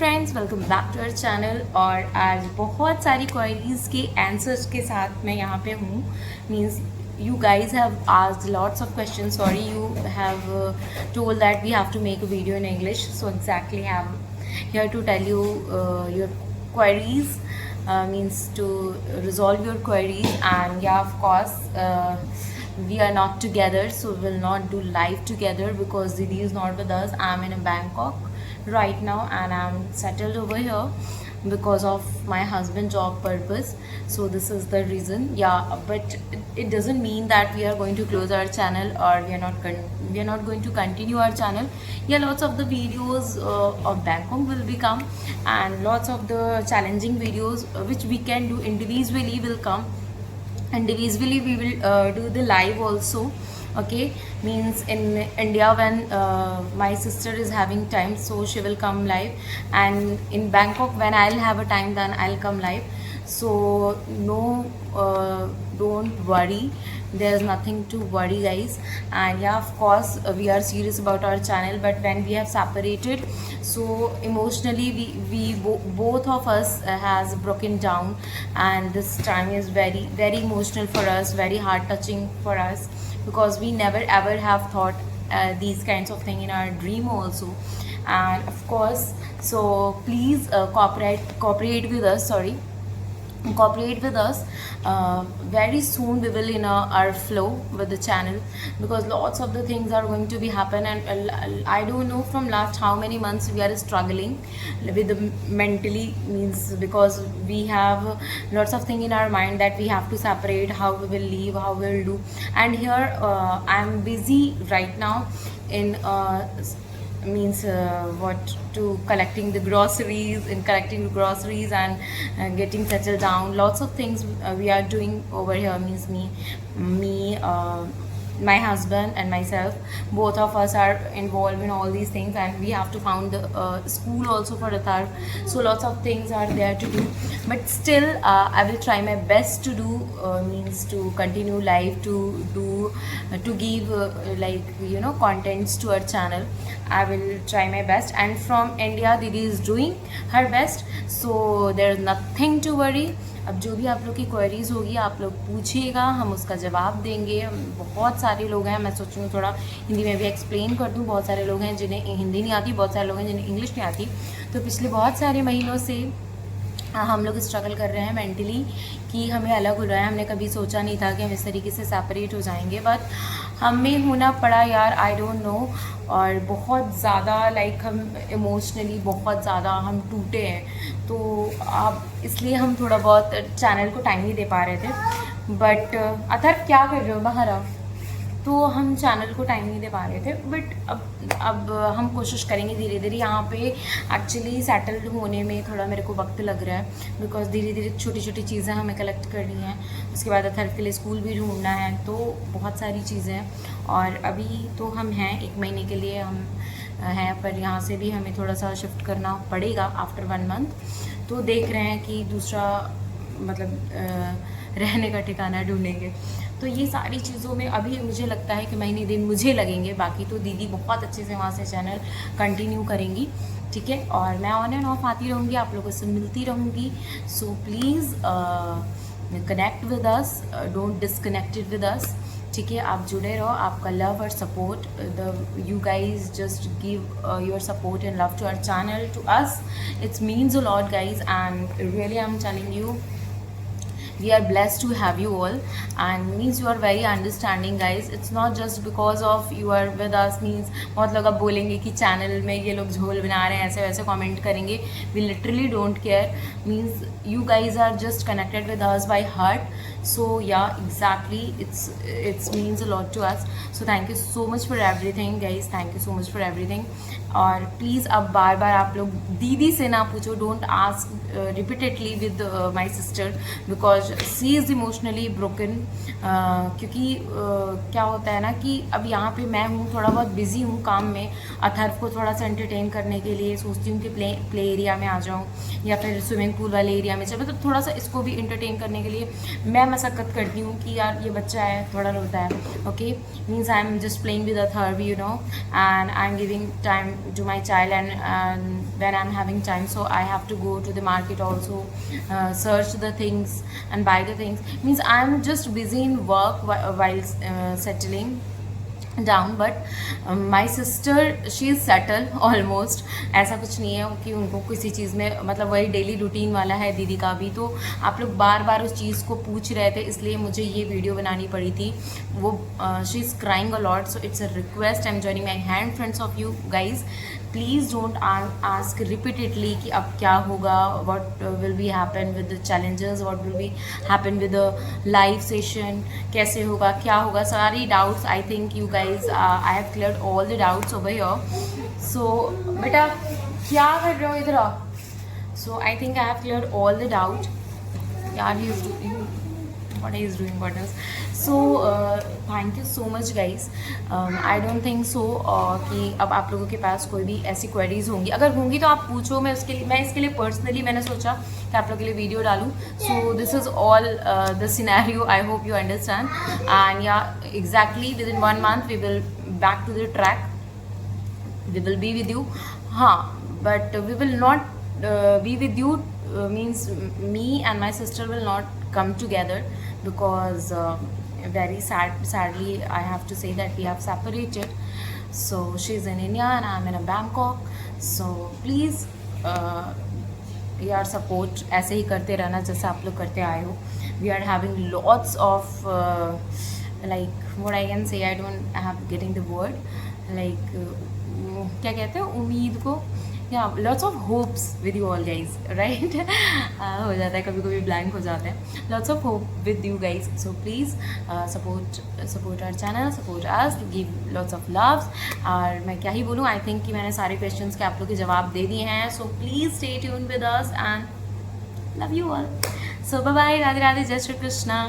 Friends, welcome back to our channel. और आज बहुत सारी क्वेरीज के आंसर्स के साथ मैं यहाँ पे हूँ। Means you guys have asked lots of questions. Sorry, you have told that we have to make a video in English, so exactly I'm here to tell you your queries, means to resolve your queries. And yeah, of course, we are not together, so we will not do live together because Didi is not with us. I'm in Bangkok right now and I'm settled over here because of my husband job purpose. So this is the reason. Yeah, but it doesn't mean that we are going to close our channel or we are not going to continue our channel. Yeah, lots of the videos of Bangkok will become, and lots of the challenging videos which we can do individually will come. Individually we will do the live also. Okay, means in India when my sister is having time, so she will come live, and in Bangkok when I'll have a time, then I'll come live. So no, don't worry, there's nothing to worry, guys. And yeah, of course, we are serious about our channel, but when we have separated, so emotionally both of us has broken down, and this time is very very emotional for us, very heart touching for us, because we never ever have thought these kinds of thing in our dream also. And of course, so please cooperate with us. Sorry, cooperate with us. Very soon we will in our flow with the channel, because lots of the things are going to be happen. And I don't know from last how many months we are struggling with the mentally, means because we have lots of thing in our mind that we have to separate, how we will leave, how we will do. And here I'm busy right now in means what to collecting the groceries and getting settled down. Lots of things we are doing over here, means me my husband and myself, both of us are involved in all these things, and we have to found the school also for Atharv. So lots of things are there to do, but still I will try my best to do, means to continue live, to do to give contents to our channel. I will try my best, and from India Didi is doing her best, so there is nothing to worry. अब जो भी आप लोग की queries होगी आप लोग पूछिएगा, हम उसका जवाब देंगे। बहुत सारे लोग हैं, मैं सोच रही हूँ थोड़ा हिंदी में भी एक्सप्लेन कर दूँ। बहुत सारे लोग हैं जिन्हें हिंदी नहीं आती, बहुत सारे लोग हैं जिन्हें इंग्लिश नहीं आती। तो पिछले बहुत सारे महीनों से हम लोग स्ट्रगल कर रहे हैं मेंटली कि हमें अलग हो रहा है। हमने कभी सोचा नहीं था कि हम इस तरीके से सेपरेट हो जाएंगे, बट हमें होना पड़ा यार, आई डोंट नो। और बहुत ज़्यादा हम इमोशनली बहुत ज़्यादा हम टूटे हैं, तो अब इसलिए हम थोड़ा बहुत चैनल को टाइम नहीं दे पा रहे थे। बट अथर्व क्या कर रहे हो बाहर आप? तो हम चैनल को टाइम नहीं दे पा रहे थे, बट अब हम कोशिश करेंगे धीरे धीरे। यहाँ पे एक्चुअली सेटल्ड होने में थोड़ा मेरे को वक्त लग रहा है, बिकॉज धीरे धीरे छोटी छोटी चीज़ें हमें कलेक्ट करनी है। उसके बाद अथर्व के लिए स्कूल भी ढूंढना है, तो बहुत सारी चीज़ें हैं। और अभी तो हम हैं 1 महीने के लिए हम हैं, पर यहाँ से भी हमें थोड़ा सा शिफ्ट करना पड़ेगा आफ्टर 1 मंथ। तो देख रहे हैं कि दूसरा रहने का ठिकाना ढूंढेंगे। तो ये सारी चीज़ों में अभी मुझे लगता है कि महीने दिन मुझे लगेंगे, बाकी तो दीदी बहुत अच्छे से वहाँ से चैनल कंटिन्यू करेंगी, ठीक है। और मैं ऑन एंड ऑफ आती रहूँगी, आप लोगों से मिलती रहूँगी। So please connect with us, don't disconnected with us, ठीक है। आप जुड़े रहो, आपका लव और support, you guys just give your support and love to our channel, to us, it's means a lot guys. And really I am telling you, we are blessed to have you all, and means you are very understanding guys. It's not just because of you are with us, means बहुत लोग अब बोलेंगे कि channel में ये लोग झोल बना रहे हैं, ऐसे वैसे कमेंट करेंगे। we literally don't care, means you guys are just connected with us by heart. So yeah, exactly, it's means a lot to us. So thank you so much for everything guys, thank you so much for everything. और please अब बार बार आप लोग दीदी से ना पूछो, don't ask repeatedly with my sister, because she is emotionally broken. क्योंकि क्या होता है ना कि अब यहाँ पे मैं हूँ, थोड़ा बहुत बिजी हूँ काम में। अथर्व को थोड़ा सा एंटरटेन करने के लिए सोचती हूँ कि प्ले एरिया में आ जाऊँ, या फिर स्विमिंग पूल वाले एरिया में चल, मतलब थोड़ा सा इसको भी एंटरटेन करने के लिए मैं मशक्क़त करती हूँ कि यार ये बच्चा है, थोड़ा रोता है। Okay, means I am just playing with Atharva, you know, and I am giving time to my child, and when I'm having time, so I have to go to the market also, search the things and buy the things. Means I'm just busy in work while settling down. But my sister she is settle almost. ऐसा कुछ नहीं है कि उनको किसी चीज़ में, मतलब वही डेली रूटीन वाला है दीदी का भी. तो आप लोग बार बार उस चीज़ को पूछ रहे थे, इसलिए मुझे ये वीडियो बनानी पड़ी थी. वो she is crying a lot, so it's a request, I am joining my hand friends of you guys. Please don't ask repeatedly कि अब क्या होगा, what will be happen with the challenges, what will be happen with the live session, कैसे होगा, क्या होगा. सारी doubts I think you guys, I have cleared all the doubts over here. So बेटा क्या कर रहे हो इधर आओ. So I think I have cleared all the doubt. यार he is doing what he is doing what else. So thank you so much guys. I don't think so कि अब आप लोगों के पास कोई भी ऐसी क्वेरीज होंगी. अगर होंगी तो आप पूछो. मैं इसके लिए पर्सनली मैंने सोचा कि आप लोगों के लिए वीडियो डालूँ. So this is all the scenario. I hope you understand. And yeah exactly within 1 month we will back to the track. We will be with you. हाँ, but we will not be with you. Means me and my sister will not come together because very sadly I have to say that we have separated. So she's in India and I'm in Bangkok. So please यार support ऐसे ही करते रहना जैसे आप लोग करते आए हो. We are having lots of like what I can say, I don't have getting the word, like क्या कहते हैं, उम्मीद को. Yeah, lots of hopes with you all guys, right? हो जाता है कभी कभी, ब्लैंक हो जाते हैं. Lots of hope with you guys. So please support our channel, support us, give lots of loves. और मैं क्या ही बोलूँ, I think कि मैंने सारे questions के आप लोग के जवाब दे दिए हैं. So please stay tuned with us and love you all. So bye bye, Radhe Radhe, जय श्री कृष्णा.